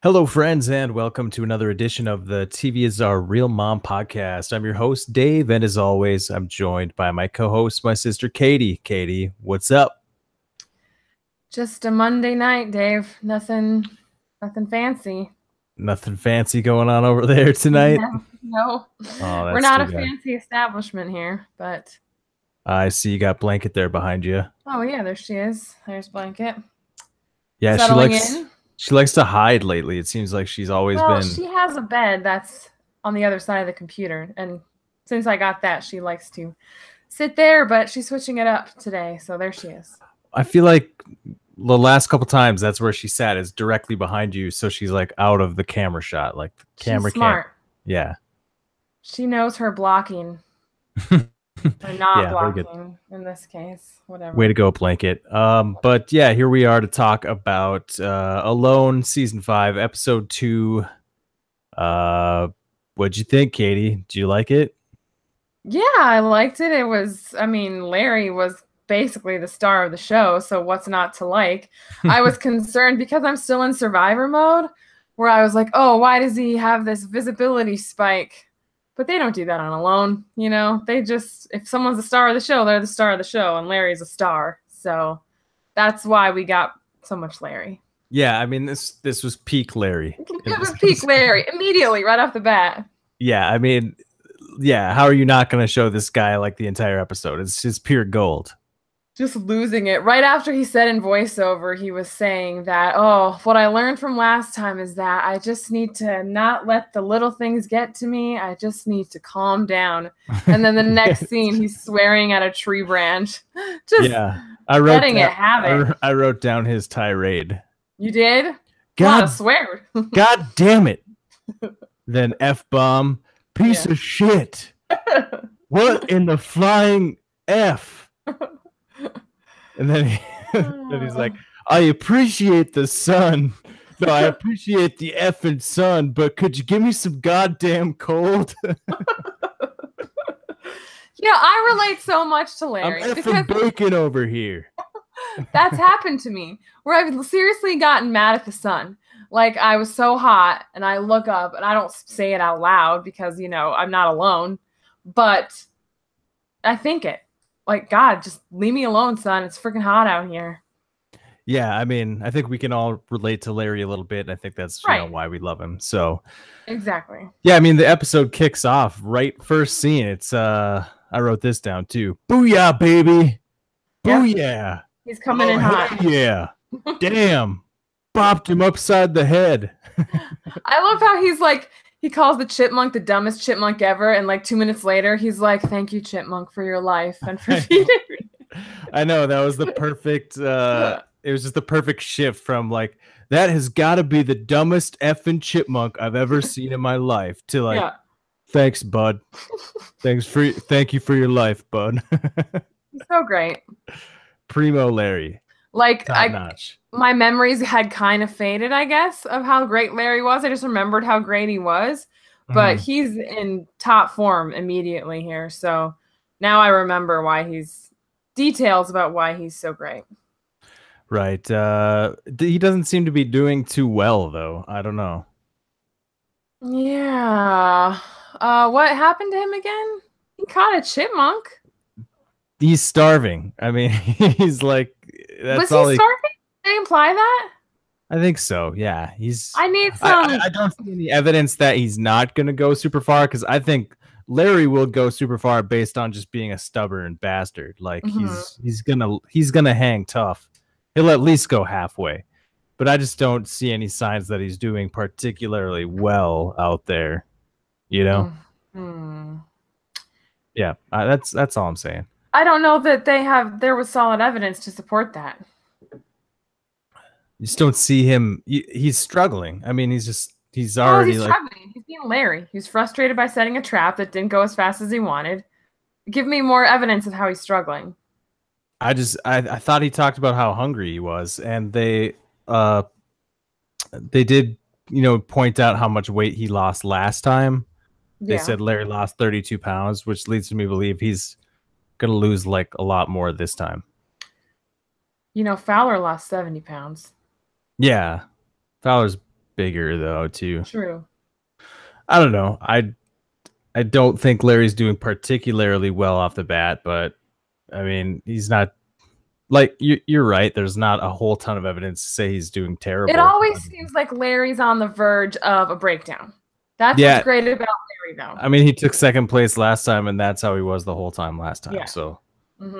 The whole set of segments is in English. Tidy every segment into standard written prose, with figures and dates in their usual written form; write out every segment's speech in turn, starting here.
Hello, friends, and welcome to another edition of the TV is Our Real Mom podcast. I'm your host, Dave, and as always, I'm joined by my co-host, my sister, Catie. Catie, what's up? Just a Monday night, Dave. Nothing fancy. Nothing fancy going on over there tonight? No. Oh, We're that's not too a bad. fancy establishment here, but I see you got Blanket there behind you. oh yeah, there she is. There's Blanket. Yeah, Settling in. she likes to hide lately. It seems like she's always Well, been. she has a bed that's on the other side of the computer, and since I got that, she likes to sit there, but she's switching it up today, so there she is. I feel like the last couple times that's where she sat is directly behind you, so she's like out of the camera shot, like the camera She's smart. Yeah. She knows her blocking. Or not Yeah, very good. blocking in this case. Whatever. Way to go, Blanket. But yeah, here we are to talk about Alone Season 5, Episode 2. What'd you think, Catie? Do you like it? Yeah, I liked it. Larry was basically the star of the show, so what's not to like? I was concerned because I'm still in survivor mode, where I was like, oh, why does he have this visibility spike? But they don't do that on Alone, you know? They just, if someone's the star of the show, they're the star of the show, and Larry's a star. So that's why we got so much Larry. Yeah, I mean, this was peak Larry. It was peak Larry, immediately, right off the bat. Yeah, I mean, yeah, how are you not going to show this guy like the entire episode? It's just pure gold. Just losing it. Right after he said in voiceover, he was saying that, oh, what I learned from last time is that I just need to not let the little things get to me. I just need to calm down. And then the next scene, he's swearing at a tree branch. Just letting it have it. I wrote down his tirade. You did? God, swear. God damn it. Then F-bomb, piece of shit. What in the flying F? And then, he's like, I appreciate the sun. No, I appreciate the effing sun, but could you give me some goddamn cold? Yeah, I relate so much to Larry. I'm effing bacon over here. That's happened to me, where I've seriously gotten mad at the sun. Like, I was so hot, and I look up, and I don't say it out loud because, you know, I'm not alone. But I think it. Like, God, just leave me alone, son. It's freaking hot out here. Yeah, I mean, I think we can all relate to Larry a little bit. I think that's right. You know, why we love him. So exactly. Yeah, I mean, the episode kicks off right first scene. It's I wrote this down too. Booyah, baby. Booyah. Yep. He's coming in hot. Yeah. Damn. Bopped him upside the head. I love how he's like, he calls the chipmunk the dumbest chipmunk ever, and like 2 minutes later, he's like, "Thank you, chipmunk, for your life and for feeding me." I know, that was the perfect. It was just the perfect shift from like, that has got to be the dumbest effing chipmunk I've ever seen in my life to like, thanks, bud. Thank you for your life, bud. He's so great. Primo Larry. Like, my memories had kind of faded, I guess, of how great Larry was. I just remembered how great he was. But he's in top form immediately here. So now I remember details about why he's so great. Right. He doesn't seem to be doing too well, though. I don't know. Yeah. What happened to him again? He caught a chipmunk. He's starving. I mean, he's like... Was he starving? Did they imply that? I think so, yeah. I need some... I don't see any evidence that he's not going to go super far, because I think Larry will go super far based on just being a stubborn bastard. Like, he's gonna hang tough. He'll at least go halfway. But I just don't see any signs that he's doing particularly well out there. You know? Yeah, that's all I'm saying. I don't know that there was solid evidence to support that. You just don't see him. He's struggling. I mean, he's already struggling. He's being Larry. He's frustrated by setting a trap that didn't go as fast as he wanted. Give me more evidence of how he's struggling. I thought he talked about how hungry he was, and they did, you know, point out how much weight he lost last time. They said Larry lost 32 pounds, which leads to me believe he's gonna lose like a lot more this time. You know, Fowler lost 70 pounds. Yeah, Fowler's bigger though too. True. I don't know. I don't think Larry's doing particularly well off the bat, but I mean, he's not like you're right. There's not a whole ton of evidence to say he's doing terrible. It always seems like Larry's on the verge of a breakdown. That's what's great about Larry, though. I mean, he took second place last time, and that's how he was the whole time last time. Yeah. So,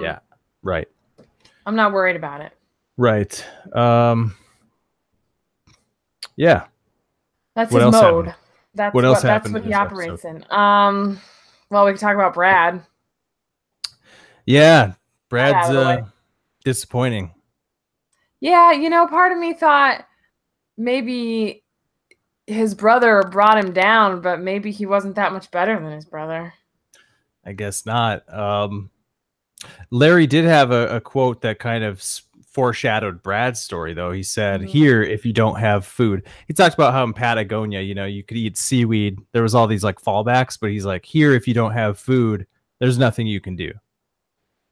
yeah, right. I'm not worried about it. Right. Yeah. That's his mode. That's what he operates in. Well, we can talk about Brad. Yeah, Brad's disappointing. Yeah, you know, part of me thought maybe his brother brought him down, but maybe he wasn't that much better than his brother. I guess not. Larry did have a quote that kind of foreshadowed Brad's story, though. He said, here, if you don't have food. He talked about how in Patagonia, you know, you could eat seaweed. There was all these like fallbacks, but he's like, here, if you don't have food, there's nothing you can do.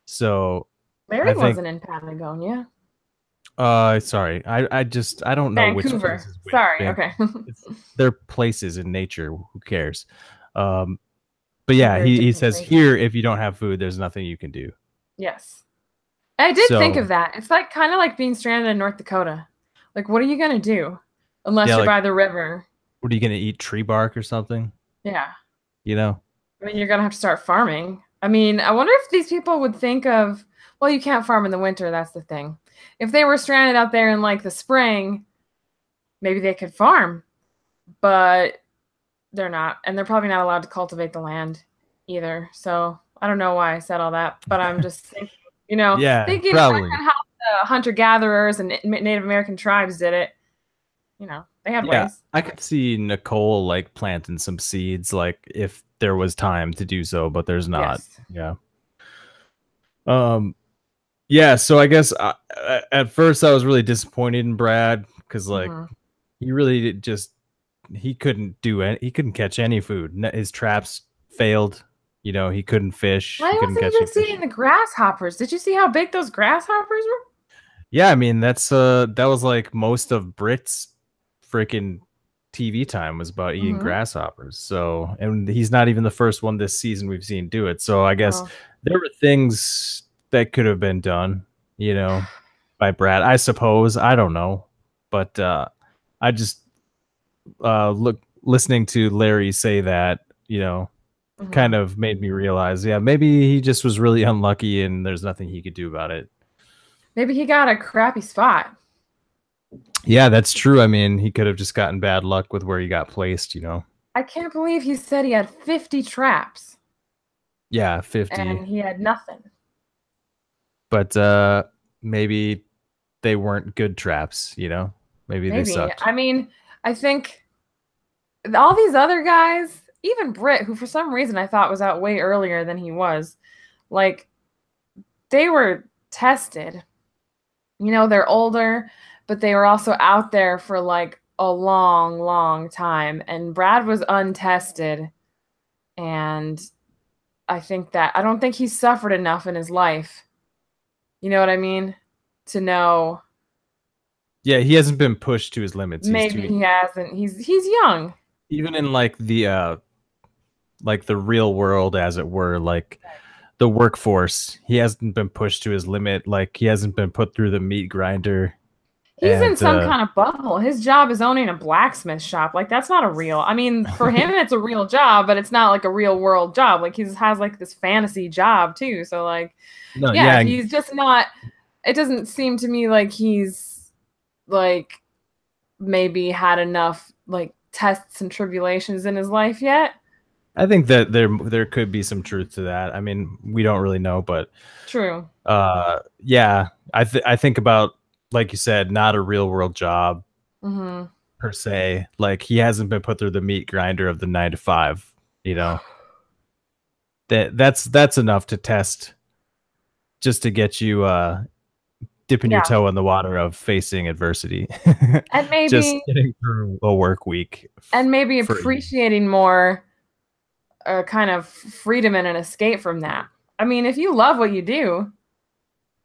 So Larry wasn't in Patagonia. Sorry. I don't know Vancouver. Which places. Sorry, okay. They're places in nature. Who cares? But yeah, he says, here, if you don't have food, there's nothing you can do. Yes. I did think of that. It's like kind of like being stranded in North Dakota. Like, what are you going to do? Unless you're by the river. What are you going to eat? Tree bark or something? Yeah. You know? I mean, you're going to have to start farming. I mean, I wonder if these people would think of, well, you can't farm in the winter. That's the thing. If they were stranded out there in like the spring, maybe they could farm. But they're not. And they're probably not allowed to cultivate the land either. So I don't know why I said all that. But I'm just thinking. You know, thinking back on how the hunter-gatherers and Native American tribes did it. You know, they had ways. I could see Nicole like planting some seeds, like if there was time to do so, but there's not. Yes. Yeah. Yeah. So I guess at first I was really disappointed in Brad because like he really he couldn't he couldn't catch any food. His traps failed. You know, he couldn't fish. Why wasn't he just eating the grasshoppers? Did you see how big those grasshoppers were? Yeah, I mean, that was like most of Brit's freaking TV time was about eating grasshoppers. So, and he's not even the first one this season we've seen do it. So I guess there were things that could have been done, you know, by Brad. I suppose. I don't know. But I just listening to Larry say that, you know, kind of made me realize, maybe he just was really unlucky and there's nothing he could do about it. Maybe he got a crappy spot. Yeah, that's true. I mean, he could have just gotten bad luck with where he got placed, you know. I can't believe he said he had 50 traps. Yeah, 50. And he had nothing. But maybe they weren't good traps, you know? Maybe they sucked. I mean, I think all these other guys, even Brit, who for some reason I thought was out way earlier than he was, like, they were tested. You know, they're older, but they were also out there for, like, a long, long time. And Brad was untested. And I don't think he's suffered enough in his life. You know what I mean? To know. Yeah, he hasn't been pushed to his limits. Maybe he hasn't. He's young. Even in, like, the real world, as it were, like the workforce, he hasn't been pushed to his limit. Like, he hasn't been put through the meat grinder. He's in some kind of bubble. His job is owning a blacksmith shop. Like, that's not a real. I mean, for him, it's a real job, but it's not like a real world job. Like, he has like this fantasy job too. So like, he's just not. It doesn't seem to me like he's like maybe had enough like tests and tribulations in his life yet. I think that there could be some truth to that. I mean, we don't really know, but true. Yeah, I think about, like you said, not a real world job per se. Like, he hasn't been put through the meat grinder of the 9 to 5. You know, that's enough to test, just to get you dipping your toe in the water of facing adversity, and maybe just getting through a work week, and maybe appreciating more. Kind of freedom and an escape from that. I mean, if you love what you do,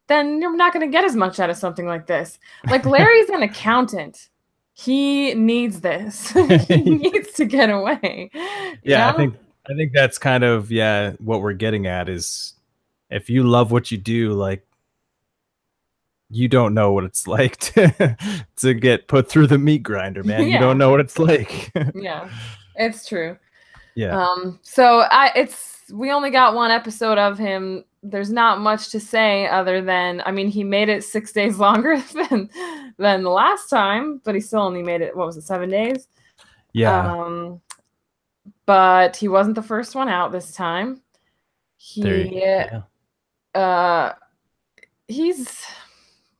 then you're not going to get as much out of something like this. Like, Larry's an accountant. he needs this. He needs to get away. Yeah, Yeah. I think that's kind of what we're getting at is if you love what you do, like you don't know what it's like to get put through the meat grinder, man. You don't know what it's like. Yeah, it's true. Yeah. So we only got one episode of him. There's not much to say other than, I mean, he made it 6 days longer than the last time, but he still only made it, what was it, 7 days? Yeah. But he wasn't the first one out this time. He's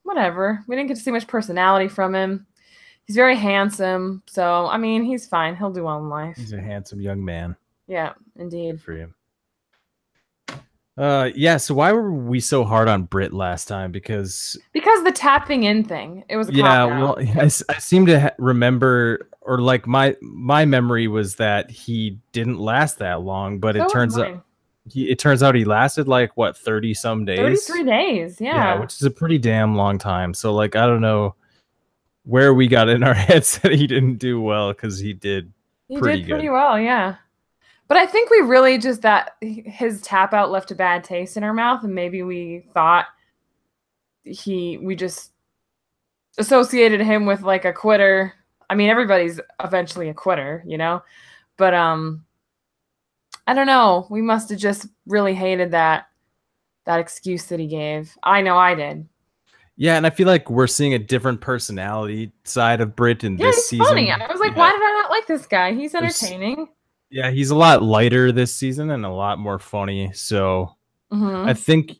whatever. We didn't get to see much personality from him. He's very handsome, so I mean, he's fine. He'll do well in life. He's a handsome young man. Yeah, indeed. Good for him. So why were we so hard on Brit last time? Because the tapping in thing. It was a well, I seem to remember, or like my memory was that he didn't last that long, but it turns out he lasted like what, 30 some days. 33 days, yeah, which is a pretty damn long time. So like I don't know where we got in our heads that he didn't do well, because he did pretty well, yeah. But I think we really just, that his tap out left a bad taste in our mouth, and maybe we thought we just associated him with like a quitter. I mean, everybody's eventually a quitter, you know? But I don't know. We must have just really hated that excuse that he gave. I know I did. Yeah, and I feel like we're seeing a different personality side of Brit in this season. Funny. I was like, why did I not like this guy? He's entertaining. Yeah, he's a lot lighter this season and a lot more funny. So I think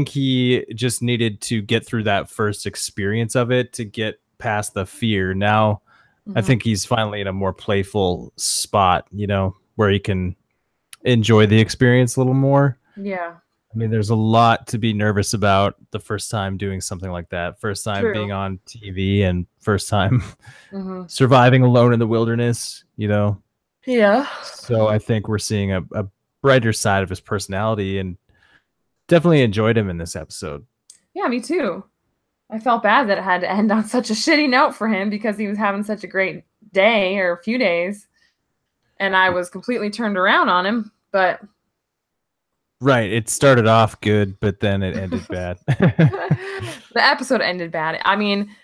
he just needed to get through that first experience of it to get past the fear. Now I think he's finally in a more playful spot, you know, where he can enjoy the experience a little more. Yeah. I mean, there's a lot to be nervous about the first time doing something like that. First time being on TV and first time surviving alone in the wilderness, you know? Yeah. So I think we're seeing a brighter side of his personality, and definitely enjoyed him in this episode. Yeah, me too. I felt bad that it had to end on such a shitty note for him because he was having such a great day or a few days. And I was completely turned around on him, but... Right. It started off good, but then it ended bad. The episode ended bad. I mean...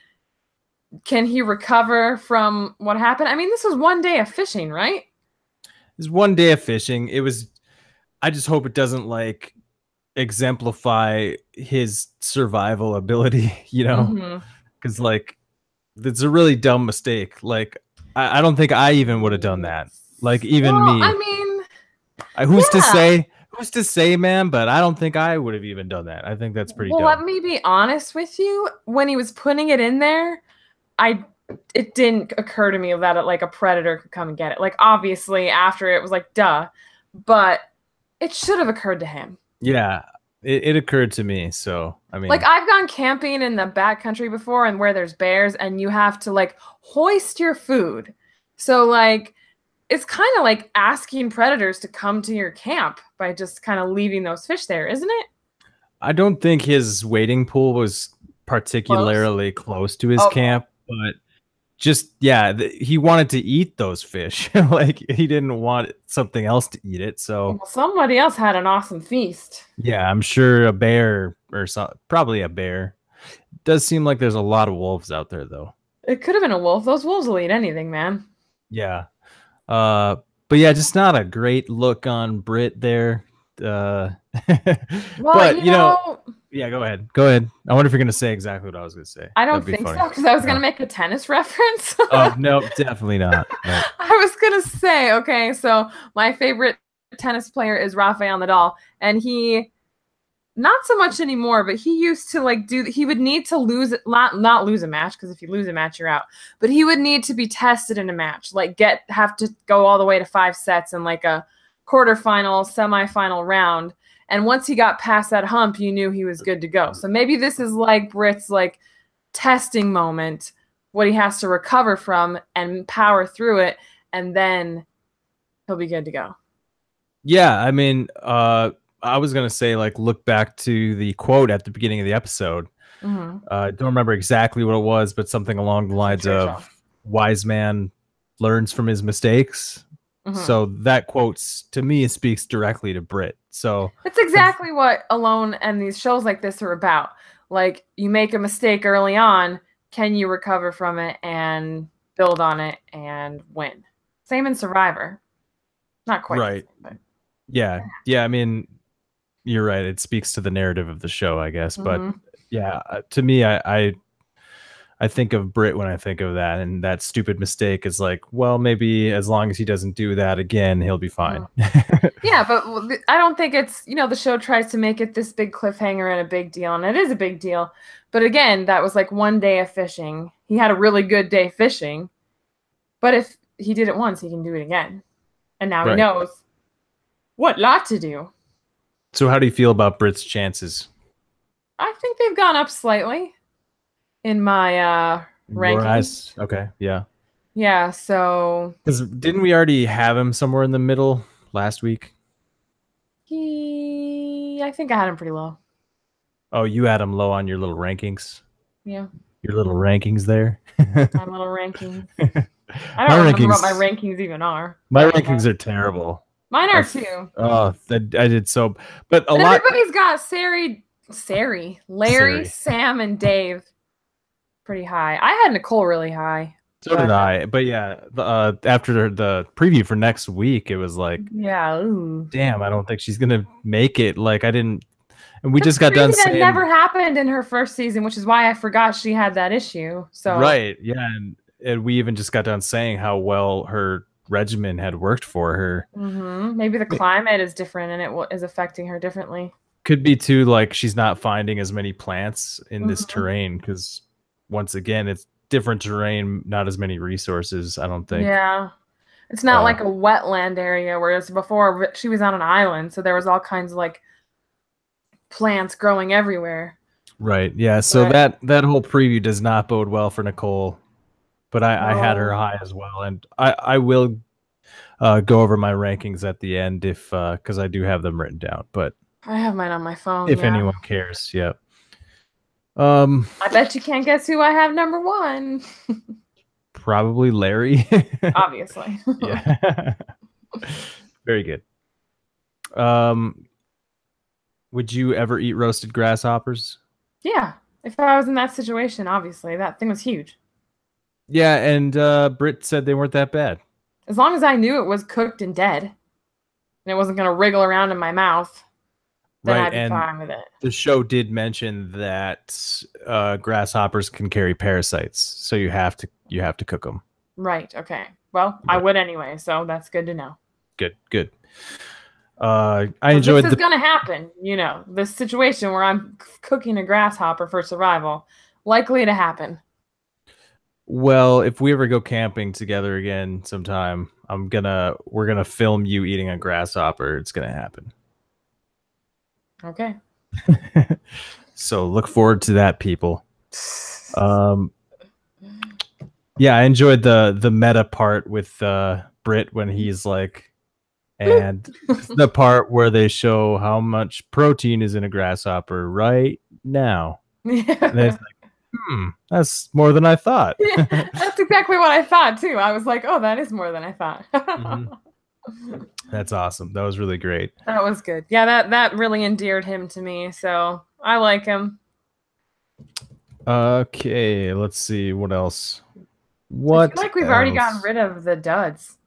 Can he recover from what happened? I mean, this was 1 day of fishing, right? It was 1 day of fishing. It was, I just hope it doesn't like exemplify his survival ability, you know? Because like, it's a really dumb mistake. Like, I don't think I even would have done that. Like, even me. I mean, who's to say, man? But I don't think I would have even done that. I think that's pretty dumb. Let me be honest with you. When he was putting it in there, it didn't occur to me that like a predator could come and get it. Like, obviously after it was like, duh, but it should have occurred to him. Yeah, it occurred to me. So, I mean, like, I've gone camping in the backcountry before and where there's bears and you have to like hoist your food. So like, it's kind of like asking predators to come to your camp by just kind of leaving those fish there, isn't it? I don't think his wading pool was particularly close to his camp. But just, he wanted to eat those fish. Like, he didn't want something else to eat it. So somebody else had an awesome feast. Yeah, I'm sure a bear or probably a bear. It does seem like there's a lot of wolves out there, though. It could have been a wolf. Those wolves will eat anything, man. Yeah. But yeah, just not a great look on Brit there. Well, but you know, yeah, go ahead. I wonder if you're going to say exactly what I was going to say. I don't think so, because I was going to make a tennis reference. Oh, no, definitely not. No. I was going to say, okay, so my favorite tennis player is Rafael Nadal, and he, not so much anymore, but he used to like he would need to not lose a match, because if you lose a match, you're out, but he would need to be tested in a match, like have to go all the way to 5 sets in like a quarterfinal, semifinal round. And once he got past that hump, you knew he was good to go. So maybe this is like Brit's like testing moment, what he has to recover from and power through it, and then he'll be good to go. Yeah, I mean, I was gonna say, like, look back to the quote at the beginning of the episode. Don't remember exactly what it was, but something along the lines of wise man learns from his mistakes. So that quotes to me speaks directly to Britt. So it's exactly what Alone and these shows like this are about. Like, you make a mistake early on, can you recover from it and build on it and win? Same in Survivor. Not quite right. the same, but Yeah. I mean, you're right. It speaks to the narrative of the show, I guess. But yeah, to me, I think of Britt when I think of that, and that stupid mistake is like, well, maybe as long as he doesn't do that again, he'll be fine. Yeah, but I don't think it's, the show tries to make it this big cliffhanger and a big deal, and it is a big deal. But again, that was like one day of fishing. He had a really good day fishing, but if he did it once, he can do it again. And now he knows what not to do. So how do you feel about Britt's chances? I think they've gone up slightly in my rankings. Okay, yeah. Yeah, so... Because didn't we already have him somewhere in the middle last week? I think I had him pretty low. Oh, you had him low on your little rankings? Yeah. Your little rankings there? My little rankings. I don't remember what my rankings even are. My rankings are terrible. Mine are too. Oh, I did so... But everybody's got Larry, Sam, and Dave pretty high. I had Nicole really high. So did I. But yeah, after the preview for next week, it was like, yeah, damn, I don't think she's going to make it. Like, I didn't... And we just got done saying... That never happened in her first season, which is why I forgot she had that issue. So right, yeah. And we even just got done saying how well her regimen had worked for her. Maybe the climate is different and it is affecting her differently. Could be too, like she's not finding as many plants in this terrain because once again it's different terrain, not as many resources, I don't think. Yeah, it's not like a wetland area, whereas before she was on an island, so there was all kinds of like plants growing everywhere. Right, yeah. So that whole preview does not bode well for Nicole. But I had her high as well, and I will go over my rankings at the end if because I do have them written down. But I have mine on my phone. If anyone cares, yeah. I bet you can't guess who I have number 1. Probably Larry. Obviously. Yeah. Very good. Would you ever eat roasted grasshoppers? Yeah, if I was in that situation, obviously that thing was huge. Yeah, and Britt said they weren't that bad. As long as I knew it was cooked and dead, and it wasn't going to wriggle around in my mouth, then I'd be fine with it. The show did mention that grasshoppers can carry parasites, so you have to cook them. Right. Okay. Well, I would anyway, so that's good to know. Good. I enjoyed. This is going to happen. This situation where I'm cooking a grasshopper for survival, likely to happen. Well, if we ever go camping together again sometime, we're gonna film you eating a grasshopper. It's gonna happen. Okay. So look forward to that, people. Yeah, I enjoyed the meta part with Britt when he's like, and the part where they show how much protein is in a grasshopper right now. Yeah. And it's like, that's more than I thought. Yeah, that's exactly what I thought too. I was like, oh, that is more than I thought. That's awesome. That was really great. That was good. Yeah, that really endeared him to me. So I like him. Okay, let's see what else. I feel like we've already gotten rid of the duds.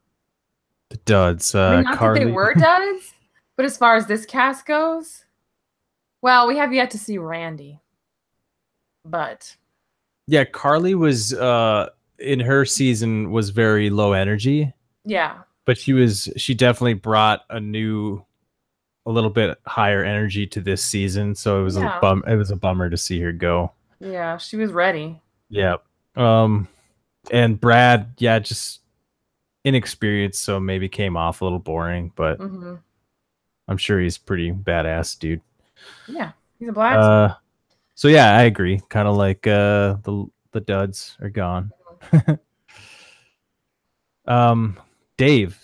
The duds. Not that they were duds, but as far as this cast goes, well, we have yet to see Randy. But yeah, Carly was in her season was very low energy. Yeah. But she definitely brought a little bit higher energy to this season, so it was a bummer to see her go. Yeah, she was ready. Yeah. And Brad, just inexperienced, so maybe came off a little boring, but I'm sure he's pretty badass dude. Yeah, he's a blacksmith. So yeah, I agree. Kind of like the duds are gone. Dave,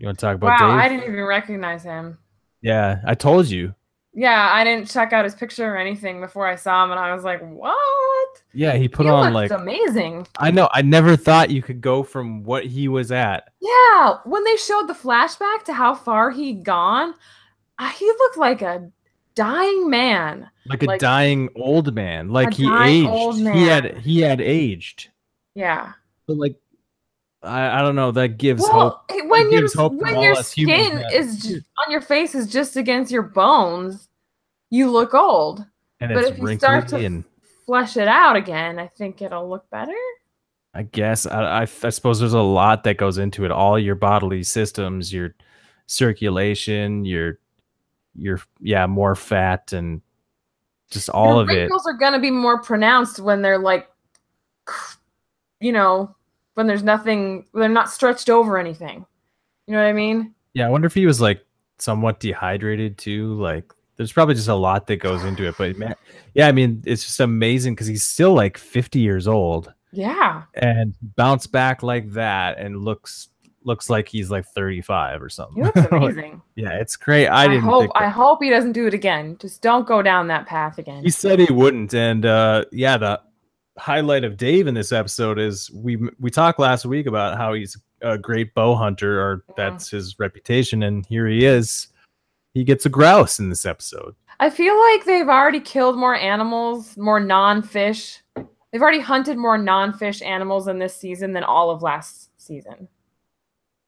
you want to talk about Dave? Wow, I didn't even recognize him. Yeah, I told you. Yeah, I didn't check out his picture or anything before I saw him, and I was like, what? Yeah, he put He on looks like amazing. I know. I never thought you could go from what he was at. Yeah, when they showed the flashback to how far he'd gone, he looked like a dying man. Like a Like dying old man. a Like he dying old aged. man. He had aged. Yeah. But like I don't know, that gives hope. Well, That gives hope to when all your us humans skin that is on your face is just against your bones, you look old. and But it's if you start wrinkly to and flesh it out again, I think it'll look better. I guess I suppose there's a lot that goes into it. All your bodily systems, your circulation, your yeah, more fat and just all Your of it. wrinkles are going to be more pronounced when they're like, you know, when there's nothing, they're not stretched over anything. You know what I mean? Yeah, I wonder if he was like somewhat dehydrated too. Like there's probably just a lot that goes into it. But man, yeah, I mean, it's just amazing because he's still like 50 years old Yeah. and bounce back like that and looks like he's like 35 or something. He looks amazing. Yeah, it's great. I didn't think I hope he doesn't do it again. Just don't go down that path again. he said he wouldn't. And yeah, the highlight of Dave in this episode is we talked last week about how he's a great bow hunter, or that's his reputation, and here he is. He gets a grouse in this episode. I feel like they've already killed more animals, more non-fish. They've already hunted more non-fish animals in this season than all of last season.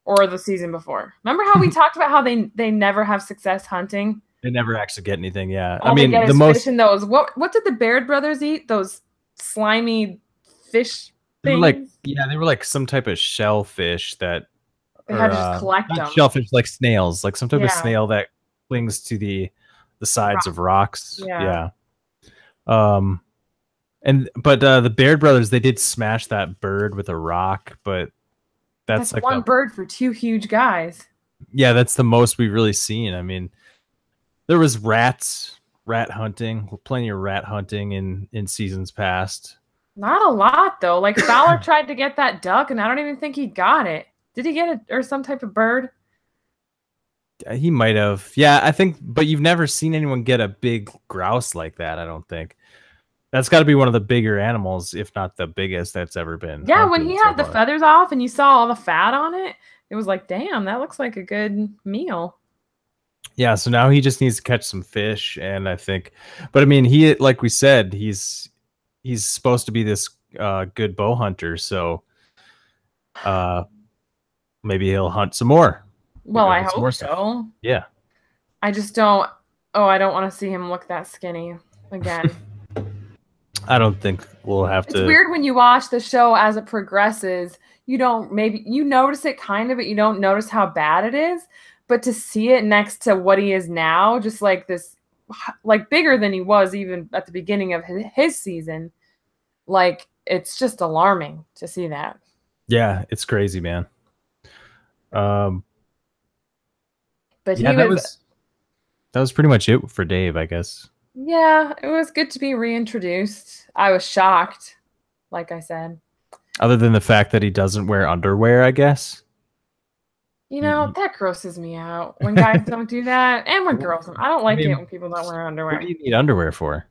Or the season before. Remember how we talked about how they never have success hunting? They never actually get anything, yeah. All I mean, they get the is most fish in those. What did the Baird brothers eat? Those slimy fish they were things? like, yeah, they were like some type of shellfish that They had to just collect not them. shellfish, like snails, like some type of Yeah. snail that clings to the sides of rocks. Yeah. But the Baird brothers, they did smash that bird with a rock, but that's like one bird for two huge guys. Yeah, that's the most we've really seen. I mean, there was rat hunting, plenty of rat hunting in seasons past. Not a lot though. Like Fowler tried to get that duck, and I don't even think he got it. Did he get it, or some type of bird? He might have. Yeah, I think. But you've never seen anyone get a big grouse like that. I don't think. That's got to be one of the bigger animals, if not the biggest that's ever been. Yeah, when he had the feathers off and you saw all the fat on it, it was like, damn, that looks like a good meal. Yeah, so now he just needs to catch some fish, and I think, but I mean, he, like we said, he's supposed to be this good bow hunter, so maybe he'll hunt some more. Well, I hope so. Yeah. I just don't. Oh, I don't want to see him look that skinny again. I don't think we'll have to. It's weird when you watch the show as it progresses. You don't, maybe you notice it kind of, but you don't notice how bad it is. But to see it next to what he is now, just like this, like bigger than he was even at the beginning of his season, like it's just alarming to see that. Yeah, it's crazy, man. But yeah, that was pretty much it for Dave, I guess. Yeah, it was good to be reintroduced. I was shocked, like I said. Other than the fact that he doesn't wear underwear, I guess. You know, that grosses me out when guys don't do that. And when girls don't. I don't like it when people don't wear underwear. What do you need underwear for?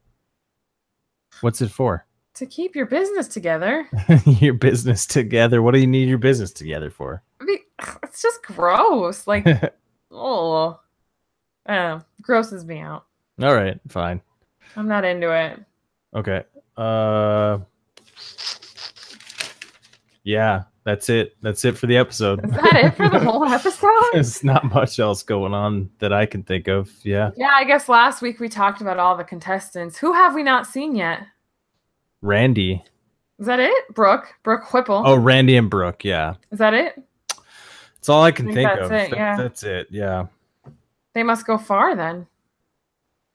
What's it for? To keep your business together. Your business together? What do you need your business together for? I mean, it's just gross. Like, oh. I don't know. Grosses me out. All right, fine. I'm not into it. Okay. Yeah, that's it. That's it for the episode. Is that it for the whole episode? There's not much else going on that I can think of. Yeah. Yeah, I guess last week we talked about all the contestants. Who have we not seen yet? Randy. Is that it? Brooke Whipple. Oh, Randy and Brooke, yeah. Is that it? That's all I can think of. That's it, yeah. They must go far then.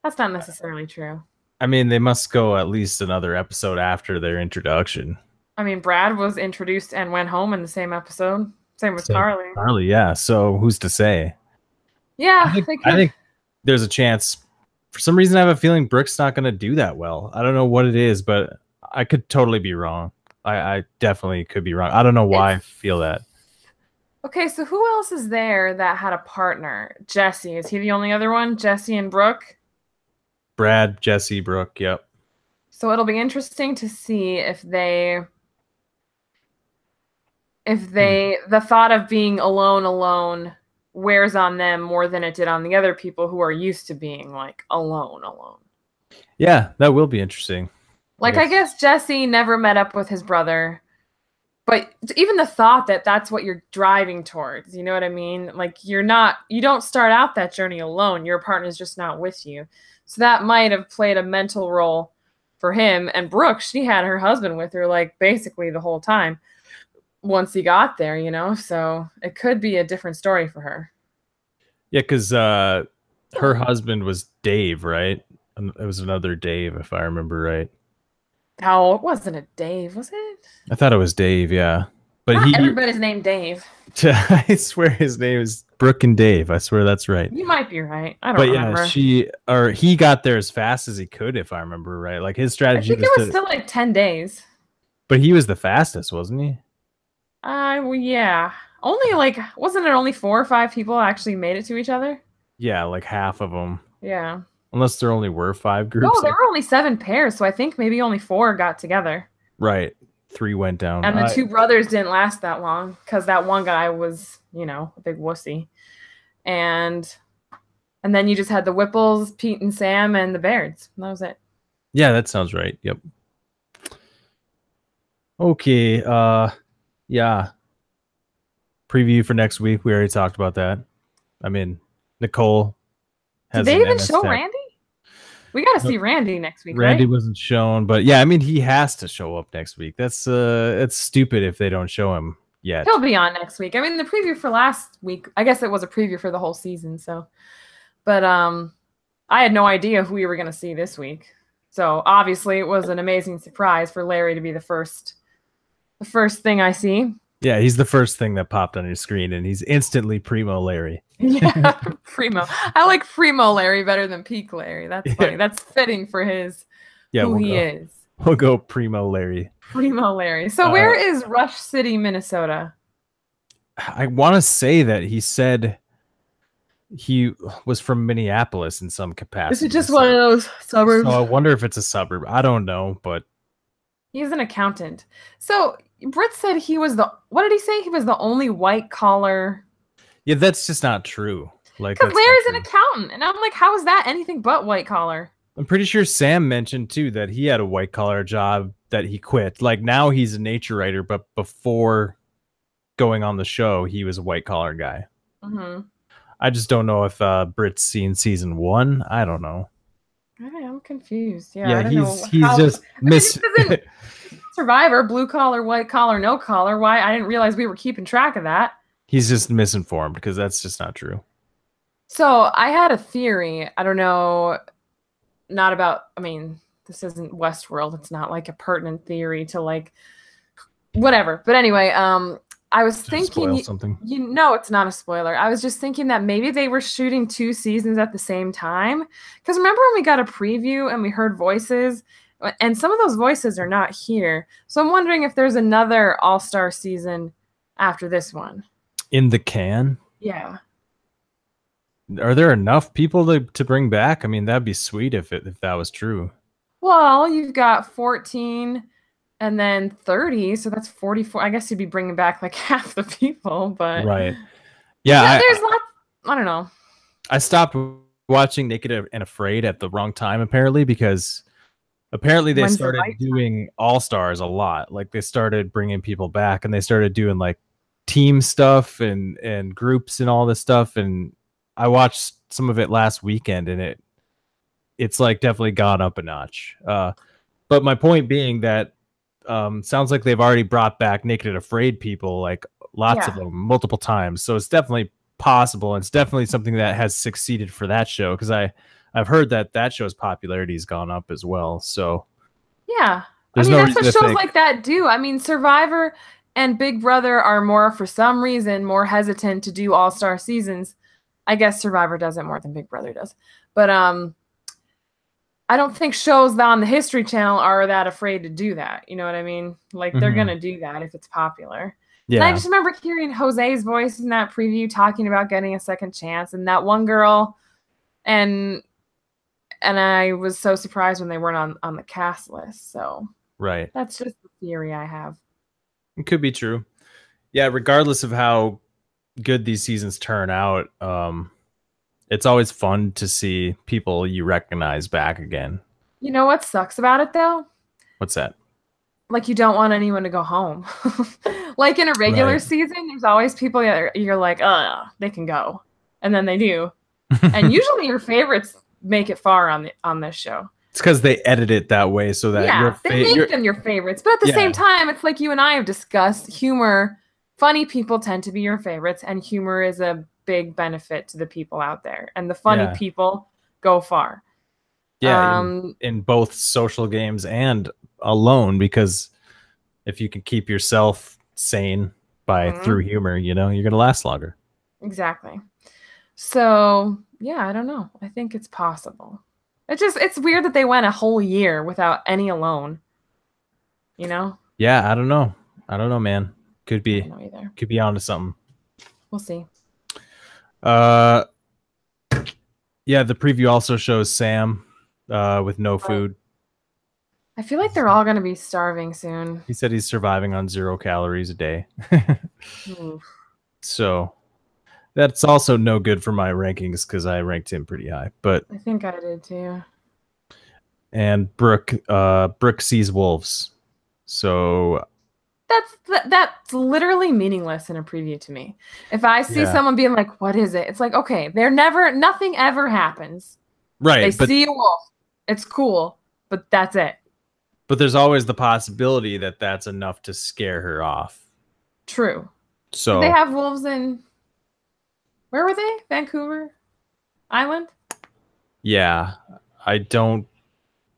That's not necessarily true. I mean, they must go at least another episode after their introduction. I mean, Brad was introduced and went home in the same episode. Same with Carly. Carly, yeah. So who's to say? Yeah, I think there's a chance. For some reason, I have a feeling Brooke's not going to do that well. I don't know what it is, but I could totally be wrong. I definitely could be wrong. I don't know why I feel that. Okay, so who else is there that had a partner? Jesse. Is he the only other one? Jesse and Brooke? Brad, Jesse, Brooke. Yep. So it'll be interesting to see if the thought of being alone wears on them more than it did on the other people who are used to being like alone. Yeah, that will be interesting. Like, I guess Jesse never met up with his brother, but even the thought that that's what you're driving towards, you know what I mean? Like, you don't start out that journey alone. Your partner's just not with you. So that might have played a mental role for him. And Brooke, she had her husband with her, like, basically the whole time once he got there, you know? So it could be a different story for her. Yeah, because her husband was Dave, right? It was another Dave, if I remember right. Oh, it wasn't a Dave, was it? I thought it was Dave, yeah. But Not everybody's named Dave. I swear his name is Brooke and Dave. I swear that's right. You might be right. I don't remember. Yeah, he got there as fast as he could, if I remember right. Like his strategy I think it was still like 10 days. But he was the fastest, wasn't he? Well, yeah. Wasn't it only 4 or 5 people actually made it to each other? Yeah, like half of them. Yeah. Unless there only were 5 groups. No, there were only 7 pairs, so I think maybe only 4 got together. Right. 3 went down. And the 2 brothers didn't last that long because that one guy was, a big wussy. And then you just had the Whipples, Pete and Sam, and the Bairds. And that was it. Yeah, that sounds right. Yep. Okay. Yeah. Preview for next week. We already talked about that. I mean, Nicole has. Did they even show Randy? We got to see Randy next week. Randy right? wasn't shown, but yeah, I mean, he has to show up next week. That's it's stupid if they don't show him yet. He'll be on next week. I mean, the preview for last week, I guess it was a preview for the whole season. So, but I had no idea who we were going to see this week. So obviously, it was an amazing surprise for Larry to be the first thing I see. Yeah, he's the first thing that popped on your screen, and he's instantly Primo Larry. Yeah, Primo. I like Primo Larry better than Peak Larry. That's funny. That's fitting for who he is. We'll go Primo Larry. Primo Larry. So where is Rush City, Minnesota? I want to say that he said he was from Minneapolis in some capacity. Is it just one of those suburbs? So I wonder if it's a suburb. I don't know, but he's an accountant. So Britt said he was what did he say? He was the only white collar. Yeah, that's just not true. Like, because Larry's an accountant, and I'm like, how is that anything but white collar? I'm pretty sure Sam mentioned too that he had a white collar job that he quit. Like now he's a nature writer, but before going on the show, he was a white collar guy. Mm-hmm. I just don't know if Britt's seen season 1. I don't know. I'm confused. Yeah, he's just Survivor, blue collar, white collar, no collar. Why? I didn't realize we were keeping track of that. He's just misinformed because that's just not true. So I had a theory. I don't know. Not about. I mean, this isn't Westworld. It's not like a pertinent theory to like whatever. But anyway, I was thinking. Something. It's not a spoiler. I was just thinking that maybe they were shooting 2 seasons at the same time. Because remember when we got a preview and we heard voices. And some of those voices are not here. So I'm wondering if there's another All-Star season after this one. In the can? Yeah. Are there enough people to bring back? I mean, that'd be sweet if that was true. Well, you've got 14 and then 30. So that's 44. I guess you'd be bringing back like half the people. But right. Yeah. There's lots. I don't know. I stopped watching Naked and Afraid at the wrong time, apparently, because... Apparently they started doing All-Stars a lot. Like they started bringing people back and they started doing like team stuff and groups and all this stuff. And I watched some of it last weekend and it's like definitely gone up a notch. But my point being that sounds like they've already brought back Naked and Afraid people, like lots of them multiple times. So it's definitely possible. And it's definitely something that has succeeded for that show. Cause I've heard that show's popularity has gone up as well. So yeah, that's what shows like that do. I mean, Survivor and Big Brother are more, for some reason, more hesitant to do All-Star seasons. I guess Survivor does it more than Big Brother does. But I don't think shows on the History Channel are that afraid to do that. You know what I mean? Like they're gonna do that if it's popular. Yeah. And I just remember hearing Jose's voice in that preview talking about getting a second chance, and that one girl, and And I was so surprised when they weren't on the cast list. So Right. that's just the theory I have. It could be true. Yeah, regardless of how good these seasons turn out, it's always fun to see people you recognize back again. You know what sucks about it though? What's that? Like you don't want anyone to go home. Like in a regular season, there's always people that you're like, they can go. And then they do. And usually your favorites make it far on this show. It's because they edit it that way so that they make them your favorites. But at the same time, it's like you and I have discussed, humor, funny people tend to be your favorites, and humor is a big benefit to the people out there. And the funny people go far. Yeah, in both social games and alone, because if you can keep yourself sane through humor, you're gonna last longer. Exactly. So yeah, I don't know. I think it's possible. It's weird that they went a whole year without any alone. Yeah, I don't know, man. Could be. I don't know either. Could be onto something. We'll see. Yeah, the preview also shows Sam with no food. I feel like they're all going to be starving soon. He said he's surviving on 0 calories a day. So that's also no good for my rankings because I ranked him pretty high. But I think I did too. And Brooke sees wolves. So that's literally meaningless in a preview to me. If I see someone being like, "What is it?" It's like, okay, nothing ever happens. Right. They see a wolf. It's cool, but that's it. But there's always the possibility that that's enough to scare her off. True. So did they have wolves in, where were they? Vancouver Island? Yeah. I don't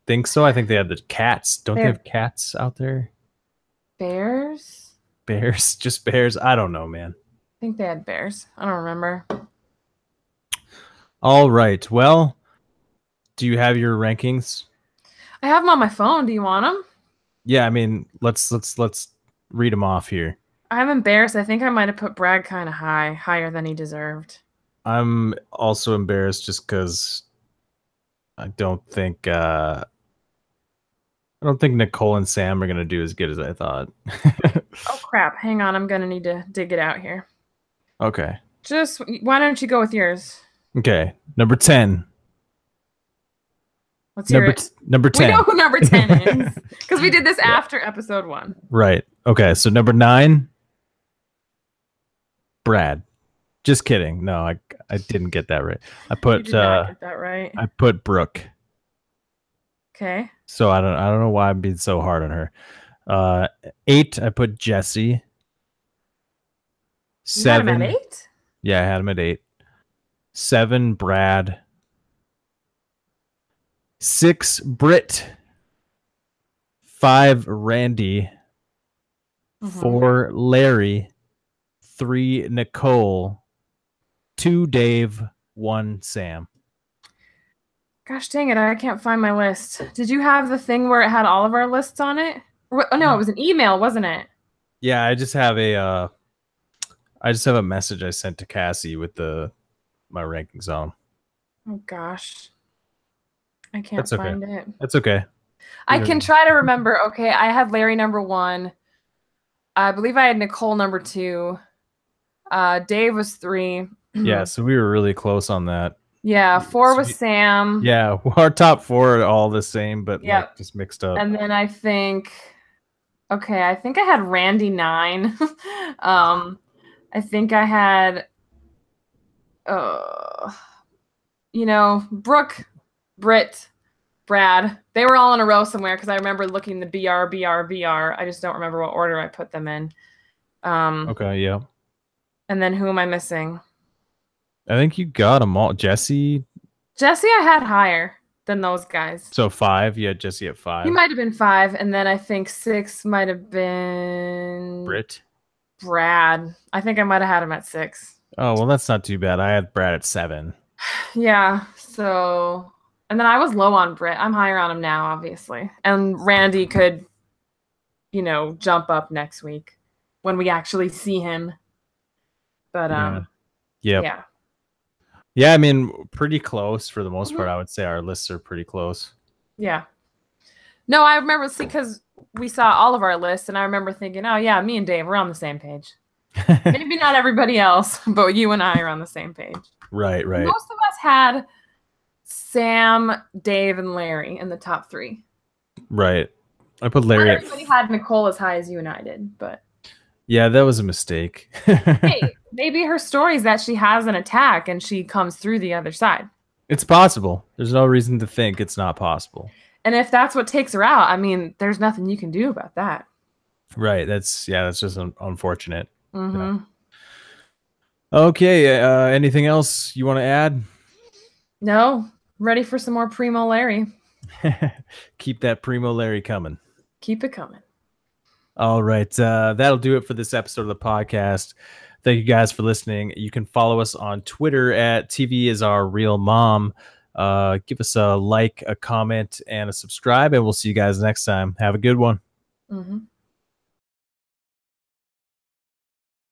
think so. I think they had the cats. Don't they have cats out there? Bears? Bears? Just bears? I don't know, man. I think they had bears. I don't remember. All right. Well, do you have your rankings? I have them on my phone. Do you want them? Yeah, I mean, let's read them off here. I'm embarrassed. I think I might have put Brad kind of higher than he deserved. I'm also embarrassed just because I don't think Nicole and Sam are gonna do as good as I thought. Oh crap! Hang on, I'm gonna need to dig it out here. Okay. Why don't you go with yours? Okay, number 10. Let's hear it. Number 10. We know who number 10 is because we did this after episode 1. Right. Okay. So number 9, Brad. Just kidding. No, I didn't get that right. I put you did not get that right. I put Brooke. Okay. So I don't know why I'm being so hard on her. 8, I put Jesse. 7. You had him at 8? Yeah, I had him at 8. 7, Brad. 6, Britt. 5, Randy. 4, Larry. 3, Nicole. 2, Dave. 1, Sam. Gosh dang it, I can't find my list. Did you have the thing where it had all of our lists on it? Oh no, it was an email, wasn't it? Yeah, I just have a message I sent to Catie with my rankings on. Oh gosh. I can't find it. That's okay. I can try to remember. Okay, I had Larry number 1. I believe I had Nicole number 2. Dave was 3. Yeah, so we were really close on that. Yeah, 4 was Sam. Yeah, our top 4 are all the same, but like just mixed up. And then I think I had Randy 9. I think I had Brooke, Britt, Brad. They were all in a row somewhere because I remember looking the BR. I just don't remember what order I put them in. Okay, yeah. And then who am I missing? I think you got them all. Jesse I had higher than those guys. So 5, you had Jesse at 5. He might have been 5, and then I think 6 might have been Brad. I think I might have had him at 6. Oh, well, that's not too bad. I had Brad at 7. Yeah, so... And then I was low on Britt. I'm higher on him now, obviously. And Randy could, jump up next week when we actually see him. But, yeah. Yeah, I mean, pretty close for the most part. I would say our lists are pretty close. Yeah. No, I remember because we saw all of our lists, and I remember thinking, oh yeah, me and Dave, we're on the same page. Maybe not everybody else, but you and I are on the same page. Right. Most of us had Sam, Dave, and Larry in the top 3. Right. I put Larry Not everybody had Nicole as high as you and I did, but yeah, that was a mistake. hey, maybe her story is that she has an attack and she comes through the other side. It's possible. There's no reason to think it's not possible. And if that's what takes her out, I mean, there's nothing you can do about that. Right. That's just unfortunate. Mm-hmm. Yeah. Okay. Anything else you want to add? No. Ready for some more Primo Larry. Keep that Primo Larry coming. Keep it coming. All right. That'll do it for this episode of the podcast. Thank you guys for listening. You can follow us on Twitter at TV is our real mom. Give us a like, a comment, and a subscribe, and we'll see you guys next time. Have a good one. Mm-hmm.